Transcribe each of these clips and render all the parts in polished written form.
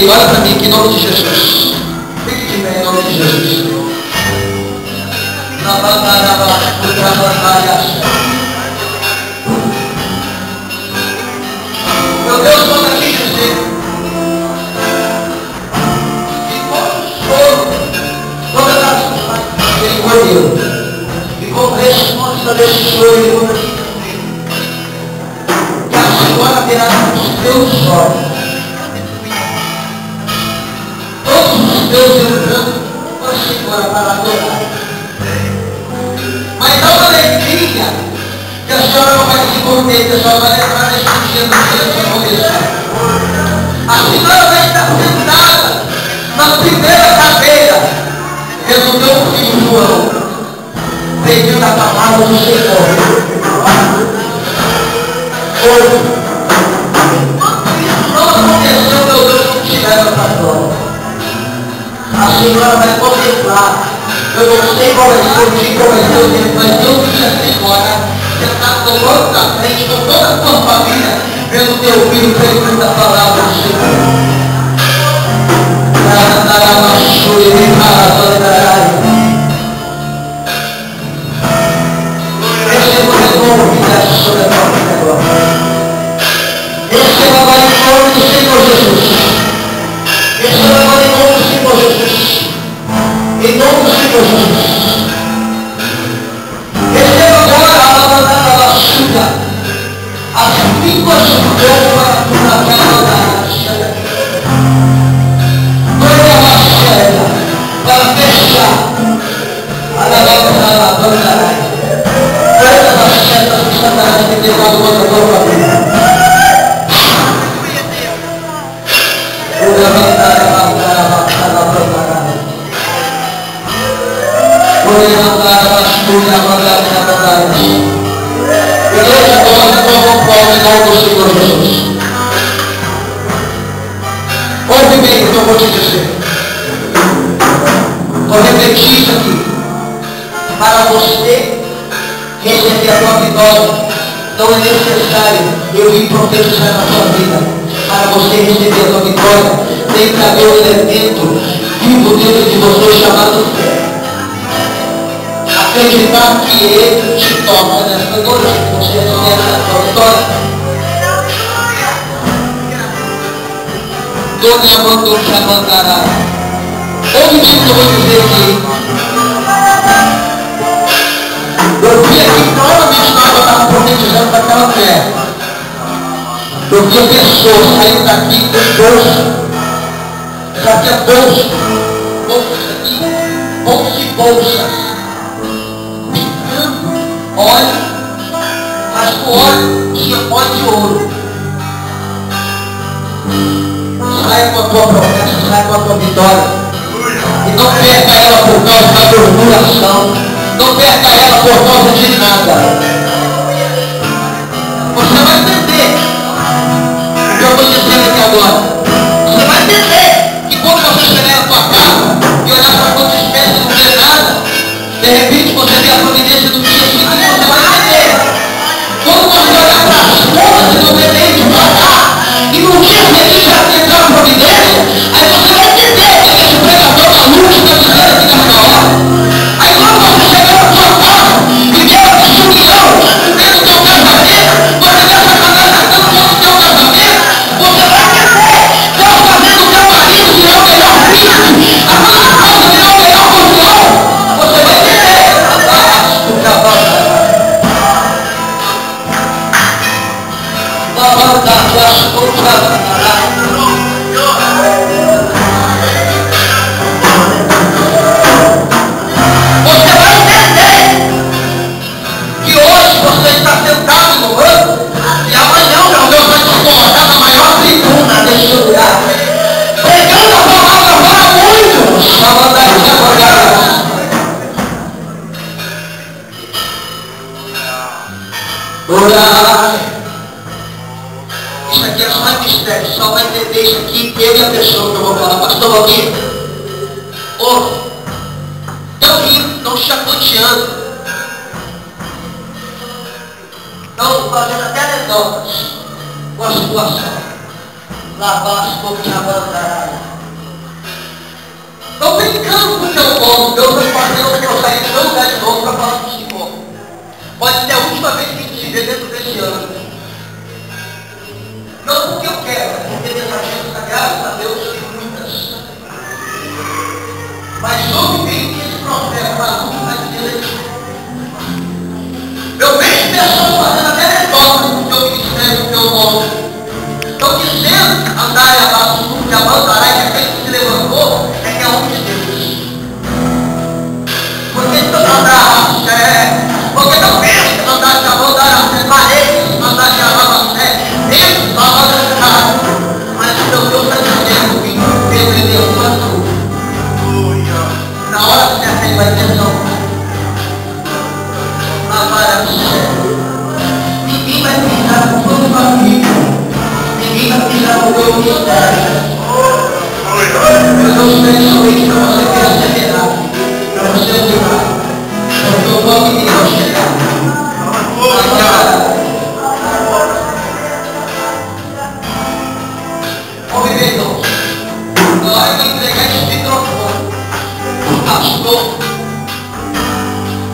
Olha para mim, que em nome de Jesus. Fique de pé em nome de Jesus. Meu Deus, manda aqui dizer que todo choro, todas as ele colheu. E com resposta desse choro, ele manda aqui que a senhora virá os teus olhos. Deus entrando com a senhora para adorar. Mas há uma alegria que a senhora não vai se contente, a senhora vai entrar nesse dia que começar. A senhora vai estar sentada na primeira cadeira, vendo o meu filho João, pregando a palavra do Senhor. Hoje, isso não aconteceu, meu Deus, não tiveram para fora. A senhora vai contemplar. Eu não sei qual vai ser o dia, qual vai ser o tempo, mas eu vi a senhora sentada no banco da frente com toda a sua família, vendo o teu filho pregando a palavra do Senhor. Receba o retorno que desce sobre a tua vida agora. Receba agora em nome do Senhor Jesus. Receba agora em nome do Senhor Jesus. Em nome do Senhor Jesus. Receba agora a lavada da suja. As línguas do teu para a casa da cheia. Toda a cheia. Para fechar. A lavada da banda. Todas as setas que Satanás tem levado contra a tua família. Igreja, coloque a tua mão para o nome do Senhor Jesus. Ouve bem o que eu vou te dizer. Vou repetir isso aqui. Para você receber a tua vitória, não é necessário eu ir profetizar na tua vida. Para você receber a tua vitória, tem que haver um elemento vivo dentro de você chamado fé. Acreditar que Ele te toca nesta noite, que você recebe a tua vitória. Dona Amandou Chamandará. Ouve bem o que eu vou dizer aqui. Eu vi aqui claramente na hora que eu estava profetizando para aquela mulher. Eu vi a pessoa saindo daqui com bolsa. Sabe que é bolsa? Bolsa aqui. Bolsa e bolsas. Óleo, mas o óleo tinha pó de ouro. Sai com a tua promessa, sai com a tua vitória. E não perca ela por causa da murmuração. Não perca ela por causa de nada. Você vai entender o que eu estou dizendo aqui agora. Você vai entender que quando você chegar na tua casa e olhar para quantas espécies não vê nada, de repente você vê a providência do dia seguinte, você vai entender. Quando você olhar para as contas e não vê nem de pagar, e no dia seguinte já tem a providência, aí você vai entender que esse pregador da luz está dizendo aqui nessa hora. Aí quando você chegar na sua casa e ver a destruição dentro do teu casamento, você vê Satanás atacando contra o teu casamento, você vai entender que o casamento do teu marido virou o melhor príncipe, a tua esposa virou o melhor guardião. Você vai entender. Você vai entender que hoje você está sentado no banco e amanhã o meu Deus vai te colocar na maior tribuna deste lugar, pregando a palavra para muitos. Isso aqui é só mistério, só vai entender isso aqui eu e a pessoa que eu vou falar. Pastor Valdir, ouve. Mas ouve bem esse profeta maluco vai dizer isso. Eu vejo pessoas fazendo até reformas do teu ministério, do teu nome. Estão dizendo, andar e abaixo, que abandará, que aquele que se levantou é que é homem de Deus. Porque estão andar, porque não pensa andar de abandará, paredes, andar de alabacé, Deus está abandará. Mas o teu Deus está dizendo que Pedro e Deus passou. Na hora que você atende vai ter não. Na vara do céu. Ninguém vai pisar no teu família. Ninguém vai pisar no teu ministério. Eu não sei somente para você perseverar. Para você orar. Porque o nome de Deus chegar. Convivendo. Agora eu vou entregar esse microfone. Pastor,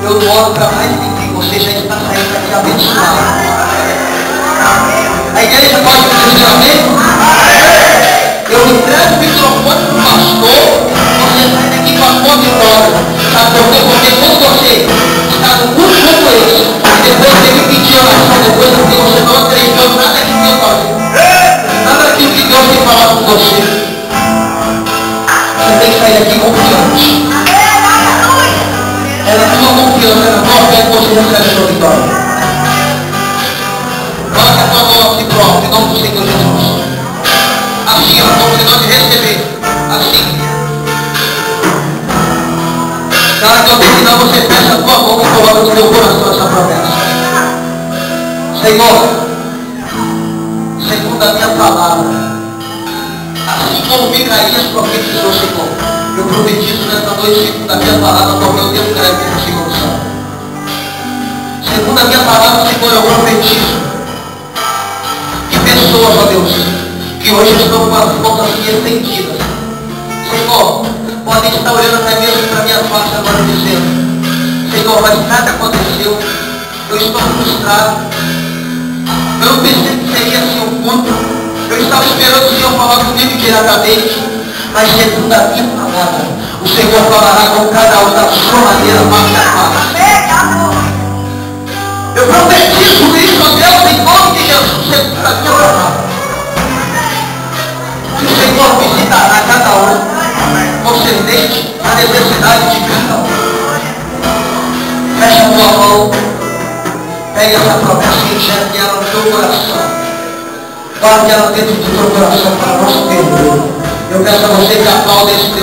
eu não oro para mais ninguém, você já está saindo daqui abençoado. A igreja pode dizer amém? Eu entrego o microfone para o pastor, você sai daqui com a tua vitória. Sabe por quê? Porque quando você está no culto como esse, e depois você me pedir oração depois, porque você não acreditou nada que Deus falou. Nada daquilo que Deus tem falado com você. Você tem que sair daqui confiante. É na tua confiança, é na tua fé que você recebe a sua vitória. Coloque a tua mão aqui próprio, em nome do Senhor Jesus. Assim, ó, como se nós receber. Assim. Na hora que eu terminar, você fecha a tua mão e coloca no teu coração essa promessa. Senhor, segundo a minha palavra, assim como Micaías profetizou, Senhor, eu profetizo nesta noite, segundo a minha palavra, porque eu tenho crédito no Senhor do céu. Segundo a minha palavra, Senhor, eu profetizo que pessoas, ó Deus, que hoje estão com as mãos assim estendidas, Senhor, podem estar olhando até mesmo para a minha face agora dizendo, Senhor, mas nada aconteceu, eu estou frustrado, eu não pensei que seria assim o culto, eu estava esperando o Senhor falar comigo diretamente, mas segundo a minha palavra, o Senhor falará com cada um da sua maneira mais. Eu profetizo isso, ó Deus, em nome de Jesus, segundo a minha palavra. Que o Senhor visitará cada um, concedente a necessidade de cada um. Fecha a tua mão, pega essa promessa e enxergue ela no teu coração. Guarde ela dentro do teu coração para não se perder. Eu peço a você que aplaude esse Deus.